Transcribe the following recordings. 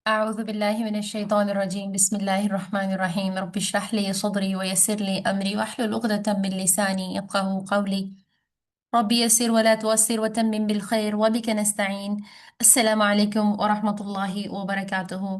أعوذ بالله من الشيطان الرجيم بسم الله الرحمن الرحيم رب اشرح لي صدري ويسر لي أمري واحلل عقدة من لساني يفقه قولي ربي يسر ولا تؤسر وتمم بالخير وبك نستعين. السلام عليكم ورحمة الله وبركاته.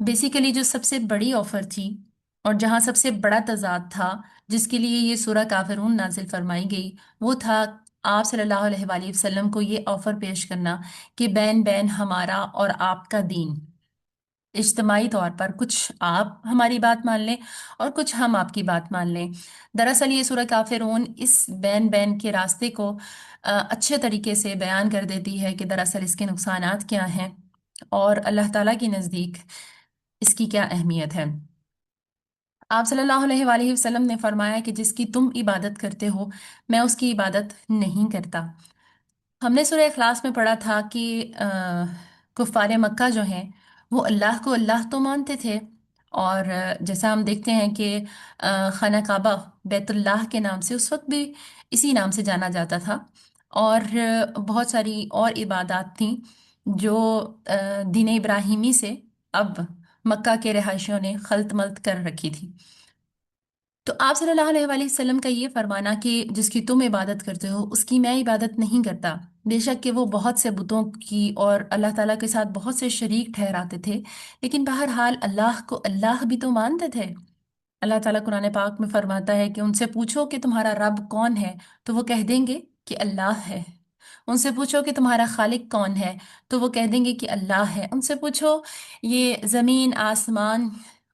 بیسیکلی جو سب سے بڑی آفر تھی اور جہاں سب سے بڑا تضاد تھا، جس کے لیے یہ سورہ کافرون نازل فرمائی گئی، وہ تھا آپ صلی اللہ علیہ وآلہ وسلم کو یہ آفر پیش کرنا کہ بین بین ہمارا اور آپ کا دین، اجتماعی طور پر کچھ آپ ہماری بات مان لیں اور کچھ ہم آپ کی بات مان لیں۔ دراصل یہ سورہ کافرون اس بین بین کے راستے کو اچھے طریقے سے بیان کر دیتی ہے کہ دراصل اس کے نقصانات کیا ہیں اور اللہ تعالیٰ کے نزدیک اس کی کیا اہمیت ہے۔ آپ صلی اللہ علیہ وآلہ وسلم نے فرمایا کہ جس کی تم عبادت کرتے ہو میں اس کی عبادت نہیں کرتا۔ ہم نے سورہ اخلاص میں پڑھا تھا کہ کفار مکہ جو ہیں وہ اللہ کو اللہ تو مانتے تھے، اور جیسا ہم دیکھتے ہیں کہ خانہ کعبہ بیت اللہ کے نام سے اس وقت بھی اسی نام سے جانا جاتا تھا، اور بہت ساری اور عبادات تھیں جو دین ابراہیمی سے اب مکہ کے رہائشیوں نے خلط ملط کر رکھی تھی۔ تو آپ صلی اللہ علیہ وآلہ وسلم کا یہ فرمانا کہ جس کی تم عبادت کرتے ہو اس کی میں عبادت نہیں کرتا، بے شک کہ وہ بہت سے بتوں کی اور اللہ تعالیٰ کے ساتھ بہت سے شریک ٹھہراتے تھے، لیکن بہرحال اللہ کو اللہ بھی تو مانتے تھے۔ اللہ تعالیٰ قرآن پاک میں فرماتا ہے کہ ان سے پوچھو کہ تمہارا رب کون ہے تو وہ کہہ دیں گے کہ اللہ ہے۔ ان سے پوچھو کہ تمہارا خالق کون ہے تو وہ کہہ دیں گے کہ اللہ ہے۔ ان سے پوچھو یہ زمین آسمان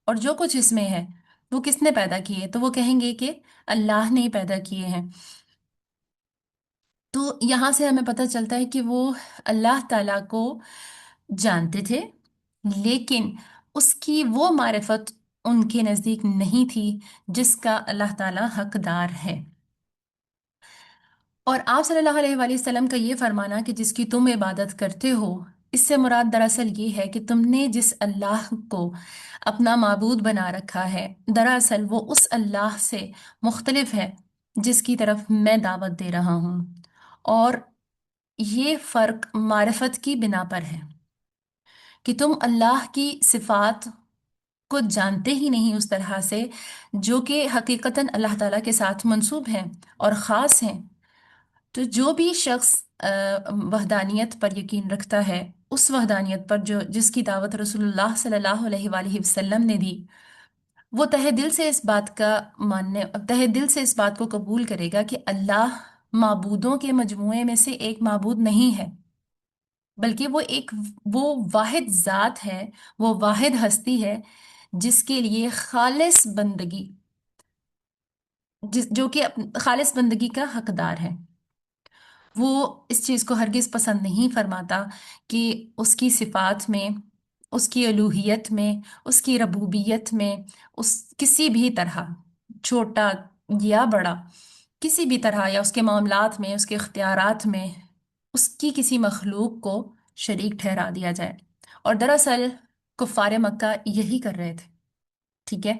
اور جو کچھ اس میں ہے وہ کس نے پیدا کیے تو وہ کہیں گے کہ اللہ نے ہی پیدا کیے ہیں۔ تو یہاں سے ہمیں پتہ چلتا ہے کہ وہ اللہ تعالیٰ کو جانتے تھے، لیکن اس کی وہ معرفت ان کے نزدیک نہیں تھی جس کا اللہ تعالیٰ حقدار ہے۔ اور آپ صلی اللہ علیہ وآلہ وسلم کا یہ فرمانا کہ جس کی تم عبادت کرتے ہو، اس سے مراد دراصل یہ ہے کہ تم نے جس اللہ کو اپنا معبود بنا رکھا ہے دراصل وہ اس اللہ سے مختلف ہے جس کی طرف میں دعوت دے رہا ہوں، اور یہ فرق معرفت کی بنا پر ہے کہ تم اللہ کی صفات کو جانتے ہی نہیں اس طرح سے جو کہ حقیقتاً اللہ تعالیٰ کے ساتھ منسوب ہیں اور خاص ہیں۔ تو جو بھی شخص وحدانیت پر یقین رکھتا ہے، اس وحدانیت پر جس کی دعوت رسول اللہ صلی اللہ علیہ وآلہ وسلم نے دی، وہ تہ دل سے اس بات کا تہ دل سے اس بات کو قبول کرے گا کہ اللہ معبودوں کے مجموعے میں سے ایک معبود نہیں ہے، بلکہ وہ واحد ذات ہے، وہ واحد ہستی ہے جس کے لیے خالص بندگی، جو کہ خالص بندگی کا حقدار ہے۔ وہ اس چیز کو ہرگز پسند نہیں فرماتا کہ اس کی صفات میں، اس کی الوہیت میں، اس کی ربوبیت میں، کسی بھی طرح، چھوٹا یا بڑا، کسی بھی طرح، یا اس کے معاملات میں، اس کے اختیارات میں اس کی کسی مخلوق کو شریک ٹھہرا دیا جائے۔ اور دراصل کفار مکہ یہی کر رہے تھے، ٹھیک ہے،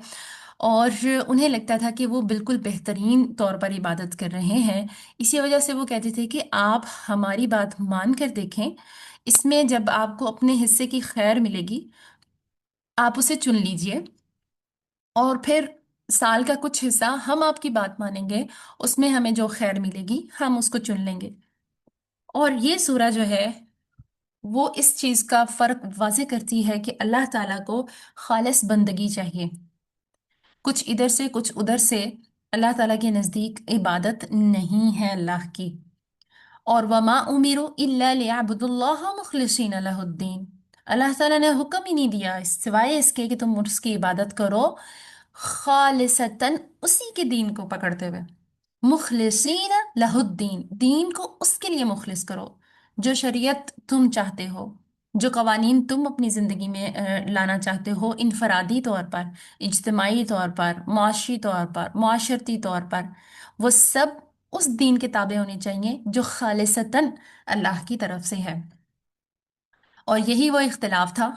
اور انہیں لگتا تھا کہ وہ بالکل بہترین طور پر عبادت کر رہے ہیں، اسی وجہ سے وہ کہتے تھے کہ آپ ہماری بات مان کر دیکھیں، اس میں جب آپ کو اپنے حصے کی خیر ملے گی آپ اسے چن لیجئے، اور پھر سال کا کچھ حصہ ہم آپ کی بات مانیں گے، اس میں ہمیں جو خیر ملے گی ہم اس کو چن لیں گے۔ اور یہ سورہ جو ہے وہ اس چیز کا فرق واضح کرتی ہے کہ اللہ تعالیٰ کو خالص بندگی چاہیے، کچھ ادھر سے کچھ ادھر سے اللہ تعالیٰ کے نزدیک عبادت نہیں ہے اللہ کی۔ اور وما امروا الا ليعبدوا الله مخلصین لہ الدین، اللہ تعالیٰ نے حکم ہی نہیں دیا سوائے اس کے کہ تم اس کی عبادت کرو خالصتاً، اسی کے دین کو پکڑتے ہوئے، مخلصین لہ الدین، دین کو اس کے لیے مخلص کرو، جو شریعت تم چاہتے ہو، جو قوانین تم اپنی زندگی میں لانا چاہتے ہو، انفرادی طور پر، اجتماعی طور پر، معاشی طور پر، معاشرتی طور پر، وہ سب اس دین کے تابع ہونے چاہیے جو خالصتاً اللہ کی طرف سے ہے۔ اور یہی وہ اختلاف تھا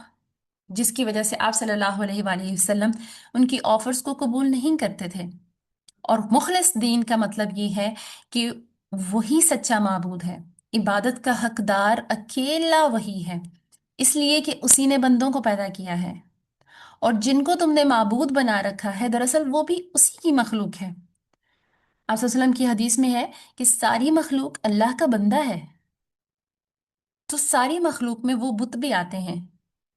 جس کی وجہ سے آپ صلی اللہ علیہ وآلہ وسلم ان کی آفرز کو قبول نہیں کرتے تھے۔ اور مخلص دین کا مطلب یہ ہے کہ وہی سچا معبود ہے، عبادت کا حقدار اکیلا وہی ہے، اس لیے کہ اسی نے بندوں کو پیدا کیا ہے، اور جن کو تم نے معبود بنا رکھا ہے دراصل وہ بھی اسی کی مخلوق ہے۔ آپ صلی اللہ علیہ وسلم کی حدیث میں ہے کہ ساری مخلوق اللہ کا بندہ ہے، تو ساری مخلوق میں وہ بت بھی آتے ہیں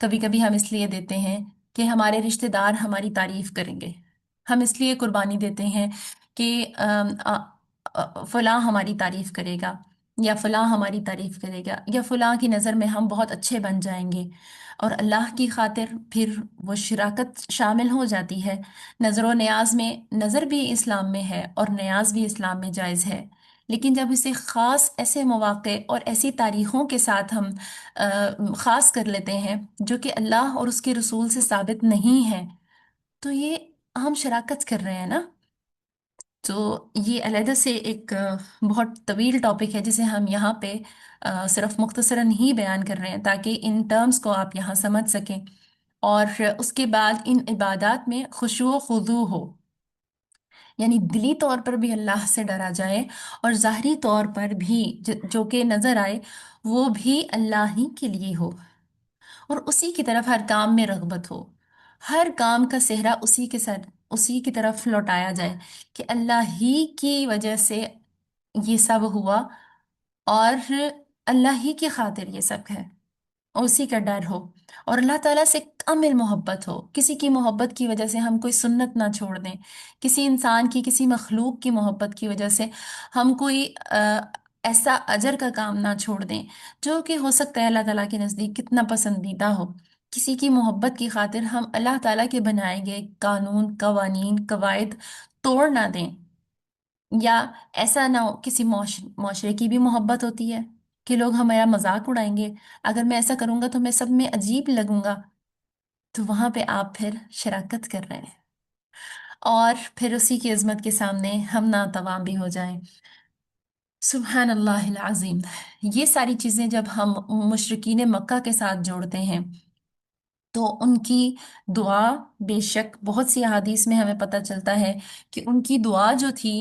کبھی کبھی ہم اس لیے دیتے ہیں کہ ہمارے رشتہ دار ہماری تعریف کریں گے، ہم اس لیے قربانی دیتے ہیں کہ فلاں ہماری تعریف کرے گا، یا فلاں ہماری تعریف کرے گا، یا فلاں کی نظر میں ہم بہت اچھے بن جائیں گے، اور اللہ کی خاطر پھر وہ شراکت شامل ہو جاتی ہے۔ نظر و نیاز میں، نظر بھی اسلام میں ہے اور نیاز بھی اسلام میں جائز ہے، لیکن جب اسے خاص ایسے مواقع اور ایسی تاریخوں کے ساتھ ہم خاص کر لیتے ہیں جو کہ اللہ اور اس کے رسول سے ثابت نہیں ہے، تو یہ ہم شراکت کر رہے ہیں نا۔ تو یہ علیحدہ سے ایک بہت طویل ٹاپک ہے جسے ہم یہاں پہ صرف مختصراً ہی بیان کر رہے ہیں تاکہ ان ٹرمز کو آپ یہاں سمجھ سکیں، اور اس کے بعد ان عبادات میں خشوع و خضوع ہو، یعنی دلی طور پر بھی اللہ سے ڈرا جائے، اور ظاہری طور پر بھی جو کہ نظر آئے وہ بھی اللہ ہی کے لیے ہو، اور اسی کی طرف ہر کام میں رغبت ہو، ہر کام کا صحرا اسی کے ساتھ اسی کی طرف لوٹایا جائے کہ اللہ ہی کی وجہ سے یہ سب ہوا، اور اللہ ہی کی خاطر یہ سب ہے، اسی کا ڈر ہو، اور اللہ تعالیٰ سے کامل محبت ہو، کسی کی محبت کی وجہ سے ہم کوئی سنت نہ چھوڑ دیں، کسی انسان کی، کسی مخلوق کی محبت کی وجہ سے ہم کوئی ایسا اجر کا کام نہ چھوڑ دیں جو کہ ہو سکتا ہے اللہ تعالیٰ کے نزدیک کتنا پسندیدہ ہو۔ کسی کی محبت کی خاطر ہم اللہ تعالیٰ کے بنائے گئے قانون، قوانین، قواعد توڑ نہ دیں، یا ایسا نہ ہو، کسی معاشرے کی بھی محبت ہوتی ہے کہ لوگ ہمارا مذاق اڑائیں گے، اگر میں ایسا کروں گا تو میں سب میں عجیب لگوں گا، تو وہاں پہ آپ پھر شراکت کر رہے ہیں، اور پھر اسی کی عظمت کے سامنے ہم ناتواں بھی ہو جائیں۔ سبحان اللہ العظیم۔ یہ ساری چیزیں جب ہم مشرکین مکہ کے ساتھ جوڑتے ہیں تو ان کی دعا، بے شک بہت سی احادیث میں ہمیں پتہ چلتا ہے کہ ان کی دعا جو تھی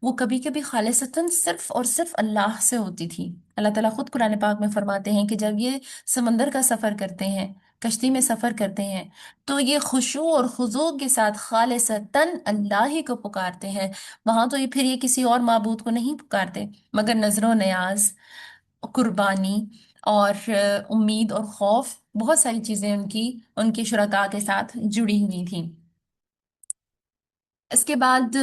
وہ کبھی کبھی خالصتاً صرف اور صرف اللہ سے ہوتی تھی۔ اللہ تعالیٰ خود قرآن پاک میں فرماتے ہیں کہ جب یہ سمندر کا سفر کرتے ہیں، کشتی میں سفر کرتے ہیں، تو یہ خشوع اور خضوع کے ساتھ خالصتاً اللہ ہی کو پکارتے ہیں، وہاں تو یہ پھر یہ کسی اور معبود کو نہیں پکارتے، مگر نظر و نیاز، قربانی، اور امید اور خوف، بہت ساری چیزیں ان کی شرکاء کے ساتھ جڑی ہوئی تھیں۔ اس کے بعد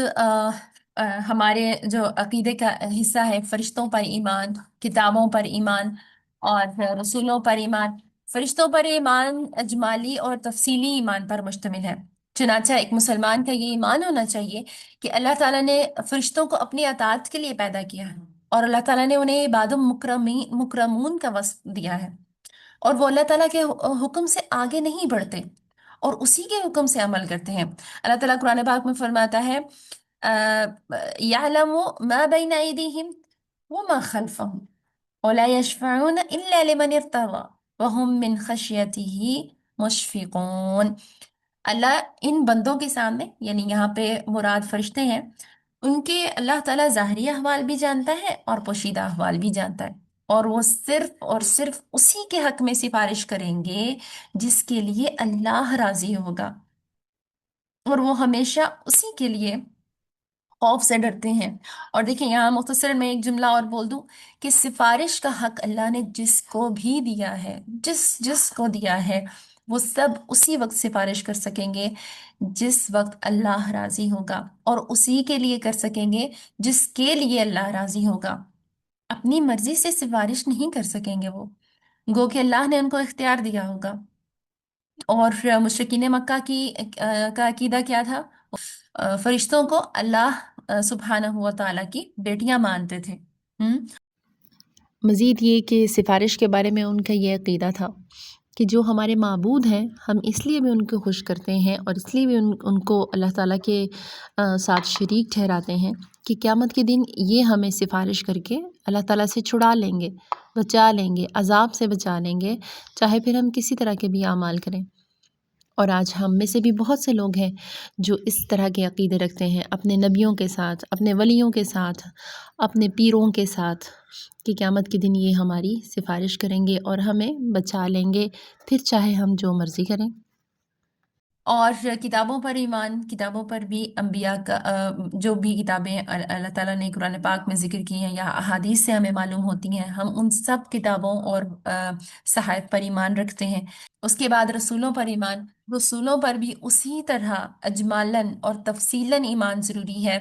ہمارے جو عقیدے کا حصہ ہے، فرشتوں پر ایمان، کتابوں پر ایمان، اور رسولوں پر ایمان۔ فرشتوں پر ایمان اجمالی اور تفصیلی ایمان پر مشتمل ہے، چنانچہ ایک مسلمان کا یہ ایمان ہونا چاہیے کہ اللہ تعالیٰ نے فرشتوں کو اپنی اطاعت کے لیے پیدا کیا ہے، اور اللہ تعالیٰ نے انہیں عباد مکرمون کا وصف دیا ہے، اور وہ اللہ تعالیٰ کے حکم سے آگے نہیں بڑھتے اور اسی کے حکم سے عمل کرتے ہیں۔ اللہ تعالیٰ قرآن پاک میں فرماتا ہے یعلم ما بین ایدیہم وما خلفہم ولا یشفعون الا لمن ارتضی وهم من خشیتہ مشفقون۔ اللہ ان بندوں کے سامنے، یعنی یہاں پہ مراد فرشتے ہیں، ان کے اللہ تعالیٰ ظاہری احوال بھی جانتا ہے اور پوشیدہ احوال بھی جانتا ہے، اور وہ صرف اور صرف اسی کے حق میں سفارش کریں گے جس کے لیے اللہ راضی ہوگا، اور وہ ہمیشہ اسی کے لیے خوف سے ڈرتے ہیں۔ اور دیکھیں یہاں مختصر میں ایک جملہ اور بول دوں کہ سفارش کا حق اللہ نے جس کو بھی دیا ہے، جس کو دیا ہے، وہ سب اسی وقت سفارش کر سکیں گے جس وقت اللہ راضی ہوگا، اور اسی کے لیے کر سکیں گے جس کے لیے اللہ راضی ہوگا، اپنی مرضی سے سفارش نہیں کر سکیں گے وہ، گو کہ اللہ نے ان کو اختیار دیا ہوگا۔ اور مشرکین مکہ کا عقیدہ کیا تھا؟ فرشتوں کو اللہ سبحانہ و تعالیٰ کی بیٹیاں مانتے تھے۔ مزید یہ کہ سفارش کے بارے میں ان کا یہ عقیدہ تھا کہ جو ہمارے معبود ہیں، ہم اس لیے بھی ان کو خوش کرتے ہیں اور اس لیے بھی ان کو اللہ تعالیٰ کے ساتھ شریک ٹھہراتے ہیں کہ قیامت کے دن یہ ہمیں سفارش کر کے اللہ تعالیٰ سے چھڑا لیں گے، بچا لیں گے، عذاب سے بچا لیں گے، چاہے پھر ہم کسی طرح کے بھی اعمال کریں۔ اور آج ہم میں سے بھی بہت سے لوگ ہیں جو اس طرح کے عقیدے رکھتے ہیں اپنے نبیوں کے ساتھ، اپنے ولیوں کے ساتھ، اپنے پیروں کے ساتھ، کہ قیامت کے دن یہ ہماری سفارش کریں گے اور ہمیں بچا لیں گے، پھر چاہے ہم جو مرضی کریں۔ اور کتابوں پر ایمان، کتابوں پر بھی انبیاء کا جو بھی کتابیں اللہ تعالیٰ نے قرآن پاک میں ذکر کی ہیں یا احادیث سے ہمیں معلوم ہوتی ہیں، ہم ان سب کتابوں اور صحائف پر ایمان رکھتے ہیں۔ اس کے بعد رسولوں پر ایمان، رسولوں پر بھی اسی طرح اجمالاً اور تفصیلاً ایمان ضروری ہے،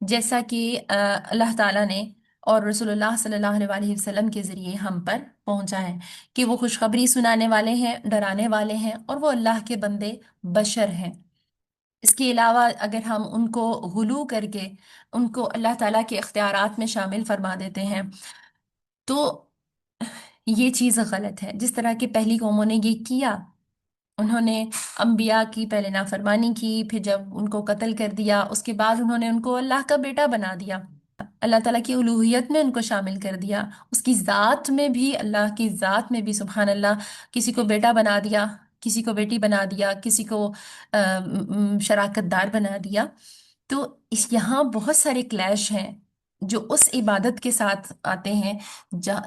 جیسا کہ اللہ تعالیٰ نے اور رسول اللہ صلی اللہ علیہ وآلہ وسلم کے ذریعے ہم پر پہنچا ہے، کہ وہ خوشخبری سنانے والے ہیں، ڈرانے والے ہیں، اور وہ اللہ کے بندے بشر ہیں۔ اس کے علاوہ اگر ہم ان کو غلو کر کے ان کو اللہ تعالیٰ کے اختیارات میں شامل فرما دیتے ہیں تو یہ چیز غلط ہے، جس طرح کہ پہلی قوموں نے یہ کیا۔ انہوں نے انبیاء کی پہلے نافرمانی کی، پھر جب ان کو قتل کر دیا اس کے بعد انہوں نے ان کو اللہ کا بیٹا بنا دیا، اللہ تعالیٰ کی الوہیت میں ان کو شامل کر دیا، اس کی ذات میں بھی، اللہ کی ذات میں بھی سبحان اللہ، کسی کو بیٹا بنا دیا، کسی کو بیٹی بنا دیا، کسی کو شراکت دار بنا دیا۔ تو یہاں بہت سارے کلیش ہیں جو اس عبادت کے ساتھ آتے ہیں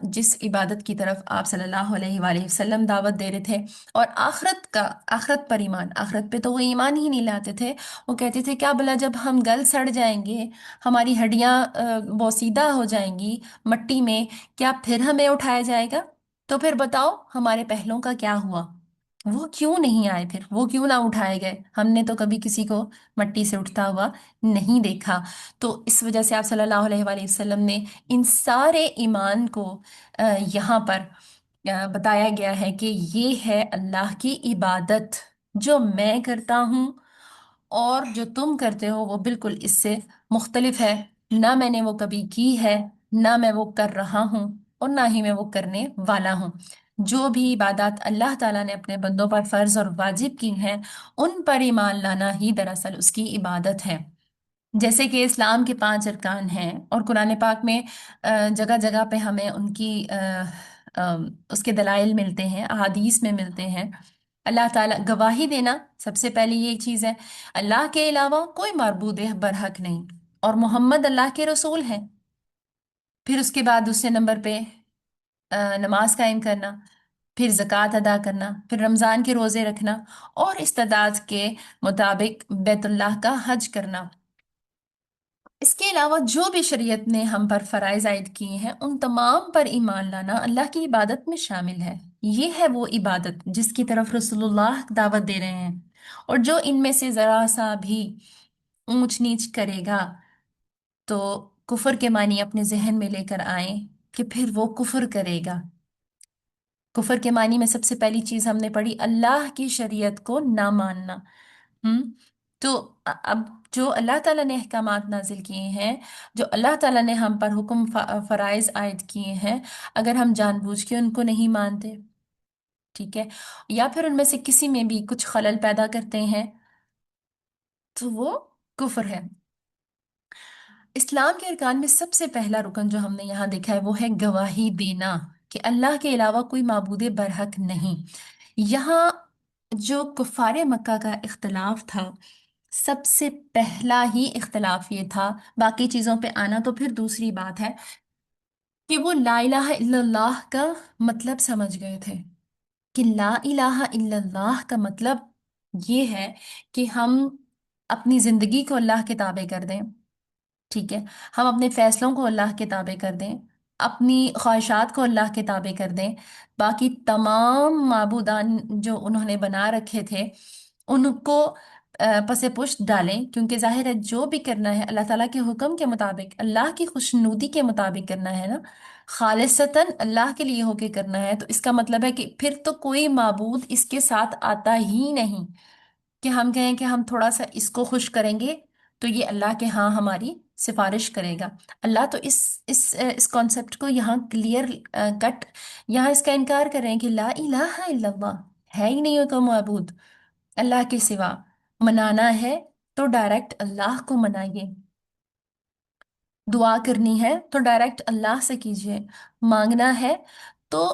جس عبادت کی طرف آپ صلی اللہ علیہ وآلہ وسلم دعوت دے رہے تھے، اور آخرت پر ایمان، آخرت پہ تو وہ ایمان ہی نہیں لاتے تھے۔ وہ کہتے تھے کیا بلا جب ہم گل سڑ جائیں گے، ہماری ہڈیاں بوسیدہ ہو جائیں گی مٹی میں، کیا پھر ہمیں اٹھایا جائے گا؟ تو پھر بتاؤ ہمارے پہلوں کا کیا ہوا؟ وہ کیوں نہیں آئے؟ پھر وہ کیوں نہ اٹھائے گئے؟ ہم نے تو کبھی کسی کو مٹی سے اٹھتا ہوا نہیں دیکھا۔ تو اس وجہ سے آپ صلی اللہ علیہ وآلہ وسلم نے ان سارے ایمان کو یہاں پر بتایا گیا ہے کہ یہ ہے اللہ کی عبادت جو میں کرتا ہوں، اور جو تم کرتے ہو وہ بالکل اس سے مختلف ہے، نہ میں نے وہ کبھی کی ہے، نہ میں وہ کر رہا ہوں، اور نہ ہی میں وہ کرنے والا ہوں۔ جو بھی عبادات اللہ تعالیٰ نے اپنے بندوں پر فرض اور واجب کی ہیں، ان پر ایمان لانا ہی دراصل اس کی عبادت ہے۔ جیسے کہ اسلام کے 5 ارکان ہیں، اور قرآن پاک میں جگہ جگہ پہ ہمیں ان کی اس کے دلائل ملتے ہیں، احادیث میں ملتے ہیں۔ اللہ تعالیٰ گواہی دینا سب سے پہلی یہ چیز ہے، اللہ کے علاوہ کوئی معبود برحق نہیں، اور محمد اللہ کے رسول ہیں۔ پھر اس کے بعد دوسرے نمبر پہ نماز قائم کرنا، پھر زکوٰۃ ادا کرنا، پھر رمضان کے روزے رکھنا، اور استطاعت کے مطابق بیت اللہ کا حج کرنا۔ اس کے علاوہ جو بھی شریعت نے ہم پر فرائض عائد کیے ہیں ان تمام پر ایمان لانا اللہ کی عبادت میں شامل ہے۔ یہ ہے وہ عبادت جس کی طرف رسول اللہ دعوت دے رہے ہیں، اور جو ان میں سے ذرا سا بھی اونچ نیچ کرے گا تو کفر کے معنی اپنے ذہن میں لے کر آئیں کہ پھر وہ کفر کرے گا۔ کفر کے معنی میں سب سے پہلی چیز ہم نے پڑھی اللہ کی شریعت کو نہ ماننا۔ ہم تو اب جو اللہ تعالیٰ نے احکامات نازل کیے ہیں، جو اللہ تعالیٰ نے ہم پر حکم فرائض عائد کیے ہیں، اگر ہم جان بوجھ کے ان کو نہیں مانتے، ٹھیک ہے، یا پھر ان میں سے کسی میں بھی کچھ خلل پیدا کرتے ہیں، تو وہ کفر ہے۔ اسلام کے ارکان میں سب سے پہلا رکن جو ہم نے یہاں دیکھا ہے وہ ہے گواہی دینا کہ اللہ کے علاوہ کوئی معبود برحق نہیں۔ یہاں جو کفار مکہ کا اختلاف تھا، سب سے پہلا ہی اختلاف یہ تھا، باقی چیزوں پہ آنا تو پھر دوسری بات ہے، کہ وہ لا الہ الا اللہ کا مطلب سمجھ گئے تھے، کہ لا الہ الا اللہ کا مطلب یہ ہے کہ ہم اپنی زندگی کو اللہ کے تابع کر دیں، ٹھیک ہے، ہم اپنے فیصلوں کو اللہ کے تابع کر دیں، اپنی خواہشات کو اللہ کے تابع کر دیں، باقی تمام معبودان جو انہوں نے بنا رکھے تھے ان کو پس پشت ڈالیں، کیونکہ ظاہر ہے جو بھی کرنا ہے اللہ تعالیٰ کے حکم کے مطابق، اللہ کی خوشنودی کے مطابق کرنا ہے نا، خالصتاً اللہ کے لیے ہو کے کرنا ہے، تو اس کا مطلب ہے کہ پھر تو کوئی معبود اس کے ساتھ آتا ہی نہیں، کہ ہم کہیں کہ ہم تھوڑا سا اس کو خوش کریں گے تو یہ اللہ کے ہاں ہماری سفارش کرے گا۔ اللہ تو اس کانسیپٹ کو یہاں کلیئر کٹ یہاں اس کا انکار کر رہے ہیں کہ لا الہ الا اللہ، ہے ہی نہیں کوئی معبود اللہ کے سوا۔ منانا ہے تو ڈائریکٹ اللہ کو منائیے، دعا کرنی ہے تو ڈائریکٹ اللہ سے کیجیے، مانگنا ہے تو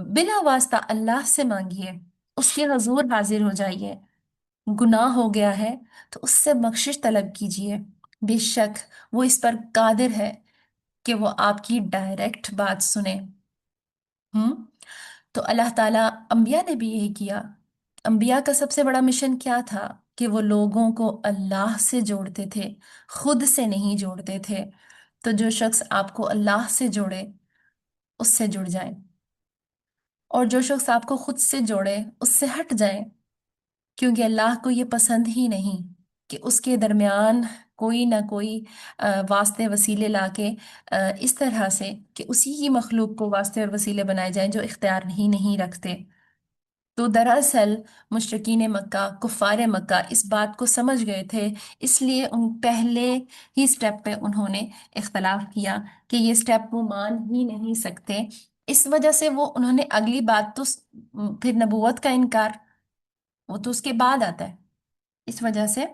بلا واسطہ اللہ سے مانگیے، اس کے حضور حاضر ہو جائیے۔ گناہ ہو گیا ہے تو اس سے بخشش طلب کیجیے، بے شک وہ اس پر قادر ہے کہ وہ آپ کی ڈائریکٹ بات سنے۔ ہم تو اللہ تعالیٰ انبیاء نے بھی یہی کیا، انبیاء کا سب سے بڑا مشن کیا تھا؟ کہ وہ لوگوں کو اللہ سے جوڑتے تھے، خود سے نہیں جوڑتے تھے۔ تو جو شخص آپ کو اللہ سے جوڑے اس سے جڑ جائیں، اور جو شخص آپ کو خود سے جوڑے اس سے ہٹ جائیں، کیونکہ اللہ کو یہ پسند ہی نہیں کہ اس کے درمیان کوئی نہ کوئی واسطے وسیلے لا کے اس طرح سے کہ اسی کی مخلوق کو واسطے اور وسیلے بنائے جائیں جو اختیار نہیں رکھتے۔ تو دراصل مشرکین مکہ، کفار مکہ اس بات کو سمجھ گئے تھے، اس لیے ان پہلے ہی سٹیپ پہ انہوں نے اختلاف کیا کہ یہ سٹیپ وہ مان ہی نہیں سکتے۔ اس وجہ سے وہ انہوں نے اگلی بات تو پھر نبوت کا انکار، وہ تو اس کے بعد آتا ہے۔ اس وجہ سے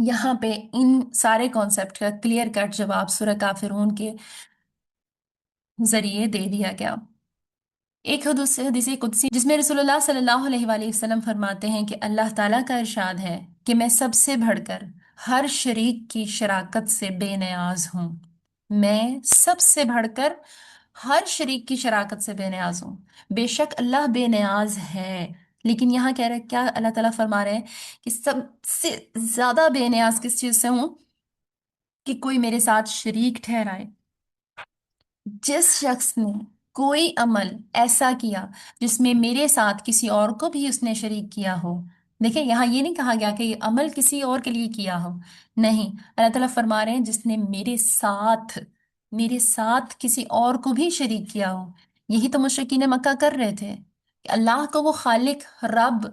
یہاں پہ ان سارے کانسیپٹ کا کلیئر کٹ جواب سورہ کافرون کے ذریعے دے دیا گیا۔ ایک حدیث قدسی جس میں رسول اللہ صلی اللہ علیہ وآلہ وسلم فرماتے ہیں کہ اللہ تعالیٰ کا ارشاد ہے کہ میں سب سے بڑھ کر ہر شریک کی شراکت سے بے نیاز ہوں۔ میں سب سے بڑھ کر ہر شریک کی شراکت سے بے نیاز ہوں۔ بے شک اللہ بے نیاز ہے، لیکن یہاں کہہ رہے کیا اللہ تعالیٰ فرما رہے ہیں کہ سب سے زیادہ بے نیاز کس چیز سے ہوں؟ کہ کوئی میرے ساتھ شریک ٹھہرائے۔ جس شخص نے کوئی عمل ایسا کیا جس میں میرے ساتھ کسی اور کو بھی اس نے شریک کیا ہو، دیکھیں یہاں یہ نہیں کہا گیا کہ یہ عمل کسی اور کے لیے کیا ہو، نہیں، اللہ تعالیٰ فرما رہے ہیں جس نے میرے ساتھ کسی اور کو بھی شریک کیا ہو۔ یہی تو مشرکین مکہ کر رہے تھے کہ اللہ کو وہ خالق رب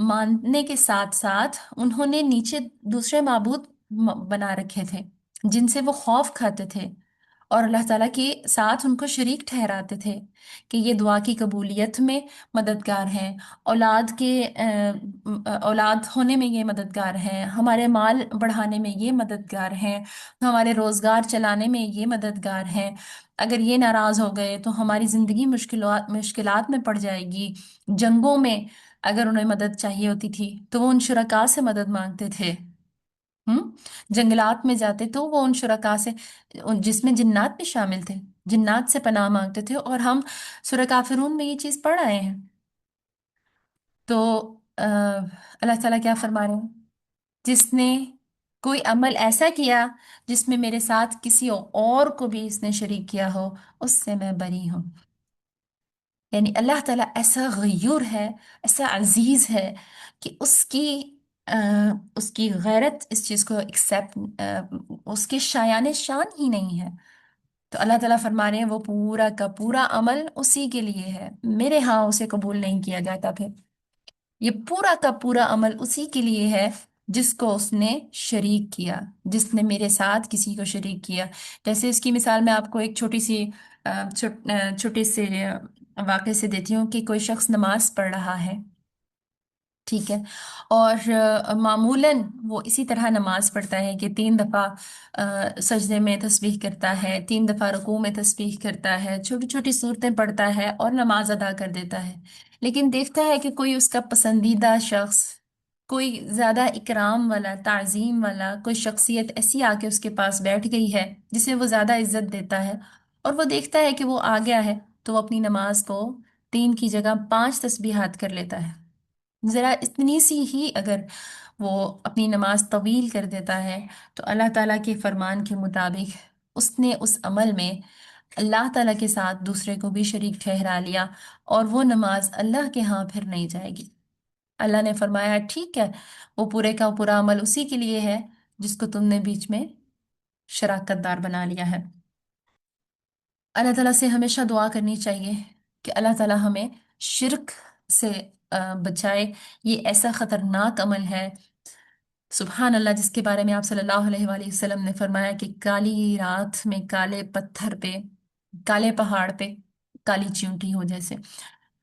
ماننے کے ساتھ ساتھ انہوں نے نیچے دوسرے معبود بنا رکھے تھے جن سے وہ خوف کھاتے تھے، اور اللہ تعالیٰ کے ساتھ ان کو شریک ٹھہراتے تھے کہ یہ دعا کی قبولیت میں مددگار ہیں، اولاد ہونے میں یہ مددگار ہیں، ہمارے مال بڑھانے میں یہ مددگار ہیں، ہمارے روزگار چلانے میں یہ مددگار ہیں۔ اگر یہ ناراض ہو گئے تو ہماری زندگی مشکلات میں پڑ جائے گی۔ جنگوں میں اگر انہیں مدد چاہیے ہوتی تھی تو وہ ان شرکاء سے مدد مانگتے تھے۔ ہم جنگلات میں جاتے تو وہ ان شرکاء سے، جس میں جنات بھی شامل تھے، جنات سے پناہ مانگتے تھے، اور ہم سورہ کافرون میں یہ چیز پڑھ آئے ہیں۔ تو اللہ تعالیٰ کیا فرما رہے ہیں؟ جس نے کوئی عمل ایسا کیا جس میں میرے ساتھ کسی اور کو بھی اس نے شریک کیا ہو، اس سے میں بری ہوں۔ یعنی اللہ تعالیٰ ایسا غیور ہے، ایسا عزیز ہے کہ اس کی غیرت اس چیز کو ایکسیپٹ، اس کے شایان شان ہی نہیں ہے۔ تو اللہ تعالیٰ فرما رہے ہیں وہ پورا کا پورا عمل اسی کے لیے ہے، میرے ہاں اسے قبول نہیں کیا جاتا۔ پھر یہ پورا کا پورا عمل اسی کے لیے ہے جس کو اس نے شریک کیا، جس نے میرے ساتھ کسی کو شریک کیا۔ جیسے اس کی مثال میں آپ کو ایک چھوٹی سے واقعے سے دیتی ہوں کہ کوئی شخص نماز پڑھ رہا ہے، ٹھیک ہے، اور معمولاً وہ اسی طرح نماز پڑھتا ہے کہ 3 دفعہ سجدے میں تسبیح کرتا ہے، 3 دفعہ رکوع میں تسبیح کرتا ہے، چھوٹی چھوٹی صورتیں پڑھتا ہے اور نماز ادا کر دیتا ہے۔ لیکن دیکھتا ہے کہ کوئی اس کا پسندیدہ شخص، کوئی زیادہ اکرام والا، تعظیم والا کوئی شخصیت ایسی آ کے اس کے پاس بیٹھ گئی ہے جسے وہ زیادہ عزت دیتا ہے، اور وہ دیکھتا ہے کہ وہ آ گیا ہے تو وہ اپنی نماز کو 3 کی جگہ 5 تسبیحات کر لیتا ہے۔ ذرا اتنی سی ہی اگر وہ اپنی نماز طویل کر دیتا ہے تو اللہ تعالیٰ کے فرمان کے مطابق اس نے اس عمل میں اللہ تعالیٰ کے ساتھ دوسرے کو بھی شریک ٹھہرا لیا، اور وہ نماز اللہ کے ہاں پھر نہیں جائے گی۔ اللہ نے فرمایا ٹھیک ہے، وہ پورے کا پورا عمل اسی کے لیے ہے جس کو تم نے بیچ میں شراکت دار بنا لیا ہے۔ اللہ تعالیٰ سے ہمیشہ دعا کرنی چاہیے کہ اللہ تعالیٰ ہمیں شرک سے بچائے۔ یہ ایسا خطرناک عمل ہے، سبحان اللہ، جس کے بارے میں آپ صلی اللہ علیہ وآلہ وسلم نے فرمایا کہ کالی رات میں کالے پتھر پہ، کالے پہاڑ پہ کالی چیونٹی ہو جیسے،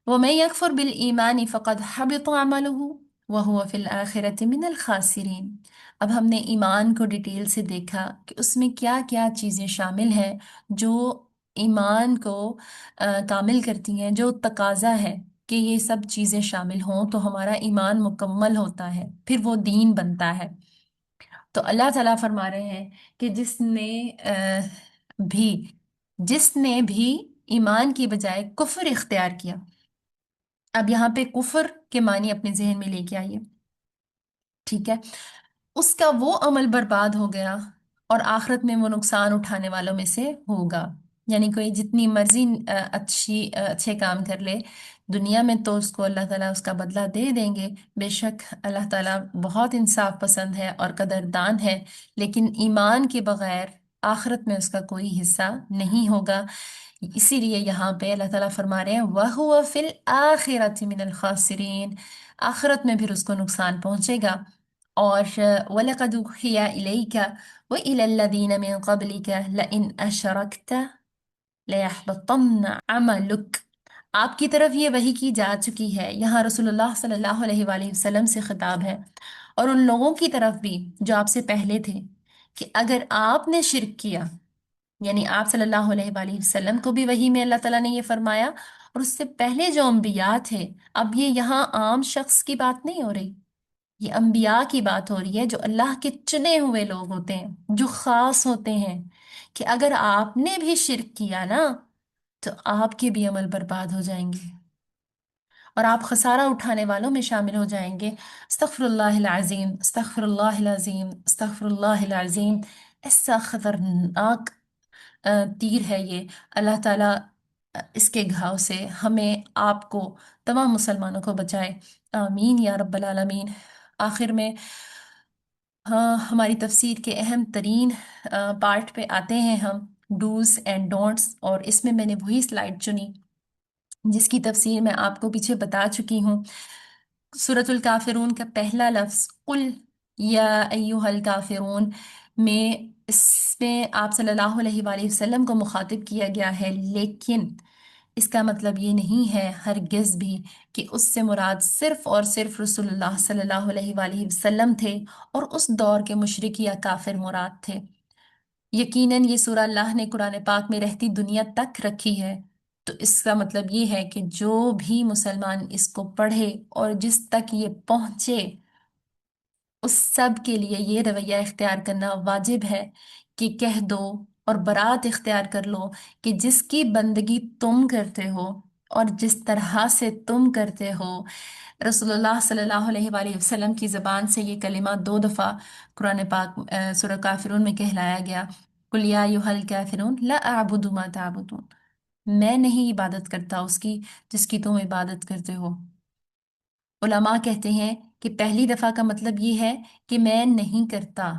وَمَن يَكْفُرْ بِالْإِيمَانِ فَقَدْ حَبِطَ عَمَلُهُ وَهُوَ فِي الْآخِرَةِ مِنَ الْخَاسِرِينَ۔ اب ہم نے ایمان کو ڈیٹیل سے دیکھا کہ اس میں کیا کیا چیزیں شامل ہیں جو ایمان کو کامل کرتی ہیں، جو تقاضا ہے کہ یہ سب چیزیں شامل ہوں تو ہمارا ایمان مکمل ہوتا ہے، پھر وہ دین بنتا ہے۔ تو اللہ تعالیٰ فرما رہے ہیں کہ بھی جس نے بھی ایمان کی بجائے کفر اختیار کیا۔ اب یہاں پہ کفر کے معنی اپنے ذہن میں لے کے آئیے، ٹھیک ہے؟ اس کا وہ عمل برباد ہو گیا اور آخرت میں وہ نقصان اٹھانے والوں میں سے ہوگا۔ یعنی کوئی جتنی مرضی اچھے کام کر لے دنیا میں، تو اس کو اللہ تعالیٰ اس کا بدلہ دے دیں گے۔ بے شک اللہ تعالیٰ بہت انصاف پسند ہے اور قدردان ہے، لیکن ایمان کے بغیر آخرت میں اس کا کوئی حصہ نہیں ہوگا۔ اسی لیے یہاں پہ اللہ تعالیٰ فرما رہے ہیں وَهُوَ فِي الْآخِرَةِ مِنَ الْخَاسِرِينَ، آخرت میں پھر اس کو نقصان پہنچے گا۔ اور وَلَقَدْ أُوحِيَ إِلَيْكَ وَإِلَى الَّذِينَ مِن قَبْلِكَ لَئِنْ أَشْرَكْتَ لَيَحْبَطَنَّ عَمَلُكَ، آپ کی طرف یہ وحی کی جا چکی ہے۔ یہاں رسول اللہ صلی اللہ علیہ وآلہ وسلم سے خطاب ہے، اور ان لوگوں کی طرف بھی جو آپ سے پہلے تھے، کہ اگر آپ نے شرک کیا، یعنی آپ صلی اللہ علیہ وآلہ وسلم کو بھی وحی میں اللہ تعالیٰ نے یہ فرمایا، اور اس سے پہلے جو انبیاء تھے۔ اب یہ یہاں عام شخص کی بات نہیں ہو رہی، یہ انبیاء کی بات ہو رہی ہے، جو اللہ کے چنے ہوئے لوگ ہوتے ہیں، جو خاص ہوتے ہیں، کہ اگر آپ نے بھی شرک کیا نا تو آپ کے بھی عمل برباد ہو جائیں گے اور آپ خسارہ اٹھانے والوں میں شامل ہو جائیں گے۔ استغفر اللہ العظیم، استغفر اللہ العظیم، استغفر اللہ العظیم۔ ایسا خطرناک تیر ہے یہ۔ اللہ تعالیٰ اس کے گھاؤ سے ہمیں، آپ کو، تمام مسلمانوں کو بچائے، آمین یا رب العالمین۔ آخر میں ہماری تفسیر کے اہم ترین پارٹ پہ آتے ہیں ہم، ڈوز اینڈ ڈونٹس، اور اس میں نے وہی سلائڈ چنی جس کی تفسیر میں آپ کو پیچھے بتا چکی ہوں۔ سورۃ الکافرون کا پہلا لفظ قل یا ایہا الکافرون میں، اس میں آپ صلی اللہ علیہ وآلہ وسلم کو مخاطب کیا گیا ہے، لیکن اس کا مطلب یہ نہیں ہے ہرگز بھی کہ اس سے مراد صرف اور صرف رسول اللہ صلی اللہ علیہ وآلہ وسلم تھے اور اس دور کے مشرک یا کافر مراد تھے۔ یقیناً یہ سورہ اللہ نے قرآن پاک میں رہتی دنیا تک رکھی ہے، تو اس کا مطلب یہ ہے کہ جو بھی مسلمان اس کو پڑھے اور جس تک یہ پہنچے، اس سب کے لیے یہ رویہ اختیار کرنا واجب ہے کہ کہہ دو اور برات اختیار کر لو کہ جس کی بندگی تم کرتے ہو اور جس طرح سے تم کرتے ہو، رسول اللہ صلی اللہ علیہ وآلہ وسلم کی زبان سے یہ کلمہ 2 دفعہ قرآن پاک سورہ کافرون میں کہلایا گیا، قُلْ يَا أَيُّهَا الْكَافِرُونَ لَا أَعْبُدُ مَا تَعْبُدُونَ، میں نہیں عبادت کرتا اس کی جس کی تم عبادت کرتے ہو۔ علماء کہتے ہیں کہ پہلی دفعہ کا مطلب یہ ہے کہ میں نہیں کرتا،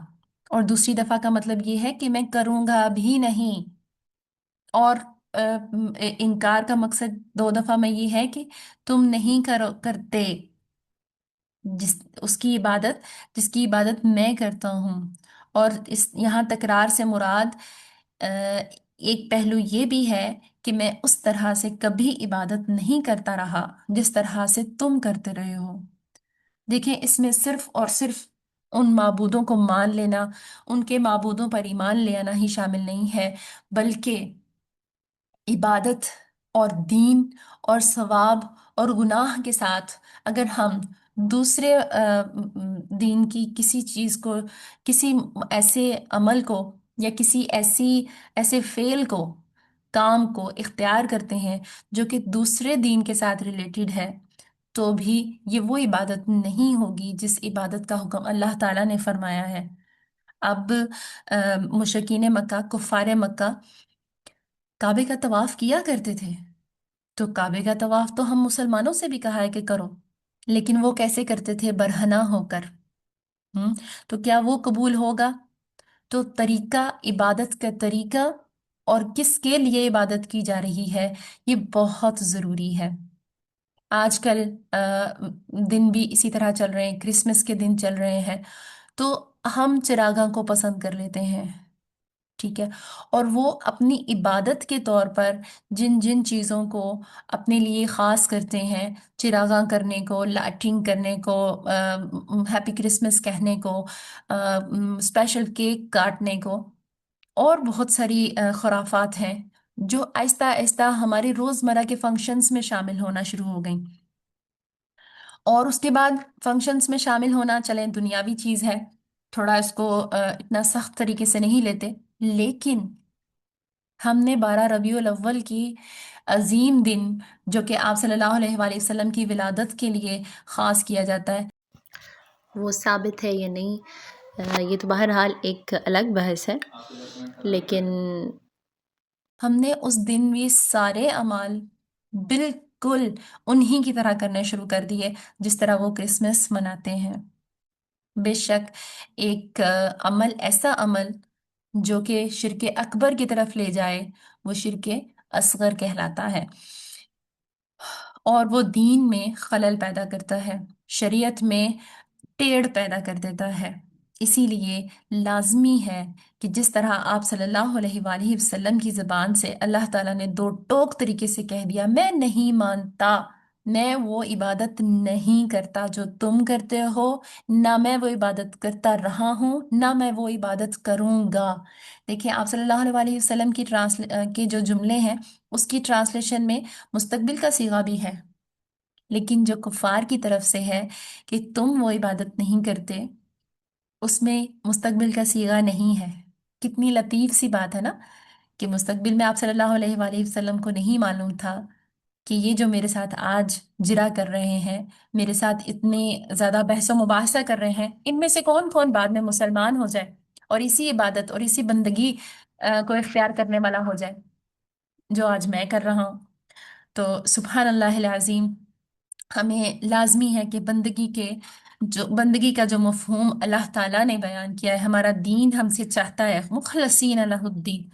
اور دوسری دفعہ کا مطلب یہ ہے کہ میں کروں گا بھی نہیں، اور انکار کا مقصد 2 دفعہ میں یہ ہے کہ تم نہیں کرتے اس کی عبادت جس کی عبادت میں کرتا ہوں۔ اور یہاں تکرار سے مراد ایک پہلو یہ بھی ہے کہ میں اس طرح سے کبھی عبادت نہیں کرتا رہا جس طرح سے تم کرتے رہے ہو۔ دیکھیں، اس میں صرف اور صرف ان معبودوں کو مان لینا، ان کے معبودوں پر ایمان لے آنا ہی شامل نہیں ہے، بلکہ عبادت اور دین اور ثواب اور گناہ کے ساتھ اگر ہم دوسرے دین کی کسی چیز کو، کسی ایسے عمل کو یا کسی ایسے فعل کو، کام کو اختیار کرتے ہیں جو کہ دوسرے دین کے ساتھ ریلیٹڈ ہے، تو بھی یہ وہ عبادت نہیں ہوگی جس عبادت کا حکم اللہ تعالیٰ نے فرمایا ہے۔ اب مشرکین مکہ، کفار مکہ کعبے کا طواف کیا کرتے تھے، تو کعبے کا طواف تو ہم مسلمانوں سے بھی کہا ہے کہ کرو، لیکن وہ کیسے کرتے تھے؟ برہنہ ہو کر۔ تو کیا وہ قبول ہوگا؟ تو طریقہ، عبادت کا طریقہ اور کس کے لیے عبادت کی جا رہی ہے، یہ بہت ضروری ہے۔ آج کل دن بھی اسی طرح چل رہے ہیں، کرسمس کے دن چل رہے ہیں، تو ہم چراغاں کو پسند کر لیتے ہیں، ٹھیک ہے؟ اور وہ اپنی عبادت کے طور پر جن جن چیزوں کو اپنے لیے خاص کرتے ہیں، چراغاں کرنے کو، لائٹنگ کرنے کو، ہیپی کرسمس کہنے کو، اسپیشل کیک کاٹنے کو، اور بہت ساری خرافات ہیں جو آہستہ آہستہ ہمارے روزمرہ کے فنکشنز میں شامل ہونا شروع ہو گئیں۔ اور اس کے بعد فنکشنز میں شامل ہونا چلیں دنیاوی چیز ہے، تھوڑا اس کو اتنا سخت طریقے سے نہیں لیتے، لیکن ہم نے 12 ربیع الاول کی عظیم دن، جو کہ آپ صلی اللہ علیہ وآلہ وسلم کی ولادت کے لیے خاص کیا جاتا ہے، وہ ثابت ہے یا نہیں، یہ تو بہرحال ایک الگ بحث ہے، لیکن ہم نے اس دن بھی سارے اعمال بالکل انہی کی طرح کرنے شروع کر دیے جس طرح وہ کرسمس مناتے ہیں۔ بے شک ایک عمل، ایسا عمل جو کہ شرک اکبر کی طرف لے جائے، وہ شرک اصغر کہلاتا ہے، اور وہ دین میں خلل پیدا کرتا ہے، شریعت میں ٹیڑھ پیدا کر دیتا ہے۔ اسی لیے لازمی ہے کہ جس طرح آپ صلی اللہ علیہ وآلہ وسلم کی زبان سے اللہ تعالیٰ نے دو ٹوک طریقے سے کہہ دیا، میں نہیں مانتا، میں وہ عبادت نہیں کرتا جو تم کرتے ہو، نہ میں وہ عبادت کرتا رہا ہوں، نہ میں وہ عبادت کروں گا۔ دیکھیں آپ صلی اللہ علیہ وآلہ وسلم کی کے جو جملے ہیں، اس کی ٹرانسلیشن میں مستقبل کا صیغہ بھی ہے، لیکن جو کفار کی طرف سے ہے کہ تم وہ عبادت نہیں کرتے، اس میں مستقبل کا صیغہ نہیں ہے۔ کتنی لطیف سی بات ہے نا، کہ مستقبل میں آپ صلی اللہ علیہ وآلہ وسلم کو نہیں معلوم تھا کہ یہ جو میرے ساتھ آج جرا کر رہے ہیں، میرے ساتھ اتنے زیادہ بحث و مباحثہ کر رہے ہیں، ان میں سے کون کون بعد میں مسلمان ہو جائے اور اسی عبادت اور اسی بندگی کو اختیار کرنے والا ہو جائے جو آج میں کر رہا ہوں۔ تو سبحان اللہ العظیم، ہمیں لازمی ہے کہ بندگی کا جو مفہوم اللہ تعالیٰ نے بیان کیا ہے، ہمارا دین ہم سے چاہتا ہے مخلصین لہ الدین،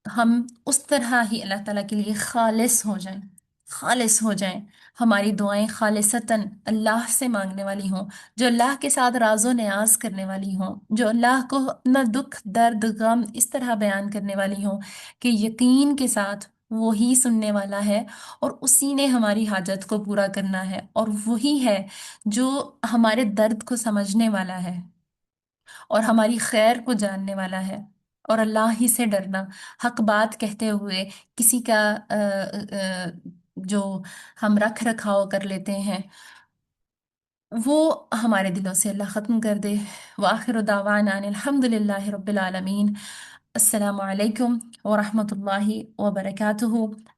ہم اس طرح ہی اللہ تعالیٰ کے لیے خالص ہو جائیں، خالص ہو جائیں، ہماری دعائیں خالصتاً اللہ سے مانگنے والی ہوں، جو اللہ کے ساتھ راز و نیاز کرنے والی ہوں، جو اللہ کو اپنا دکھ درد غم اس طرح بیان کرنے والی ہوں کہ یقین کے ساتھ وہی سننے والا ہے اور اسی نے ہماری حاجت کو پورا کرنا ہے، اور وہی ہے جو ہمارے درد کو سمجھنے والا ہے اور ہماری خیر کو جاننے والا ہے، اور اللہ ہی سے ڈرنا، حق بات کہتے ہوئے کسی کا جو ہم رکھ رکھاؤ کر لیتے ہیں، وہ ہمارے دلوں سے اللہ ختم کر دے۔ وآخر دعوانا ان الحمد للہ رب العالمین۔ السلام علیکم ورحمۃ اللہ وبرکاتہ۔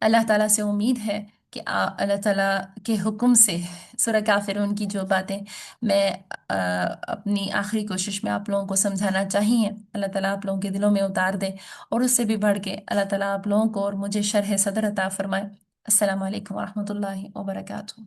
اللہ تعالیٰ سے امید ہے کہ اللہ تعالیٰ کے حکم سے سورہ کافرون کی جو باتیں میں اپنی آخری کوشش میں آپ لوگوں کو سمجھانا چاہیے، اللہ تعالیٰ آپ لوگوں کے دلوں میں اتار دے، اور اس سے بھی بڑھ کے اللہ تعالیٰ آپ لوگوں کو اور مجھے شرح صدر عطا فرمائے۔ السلام علیکم ورحمۃ اللہ وبرکاتہ۔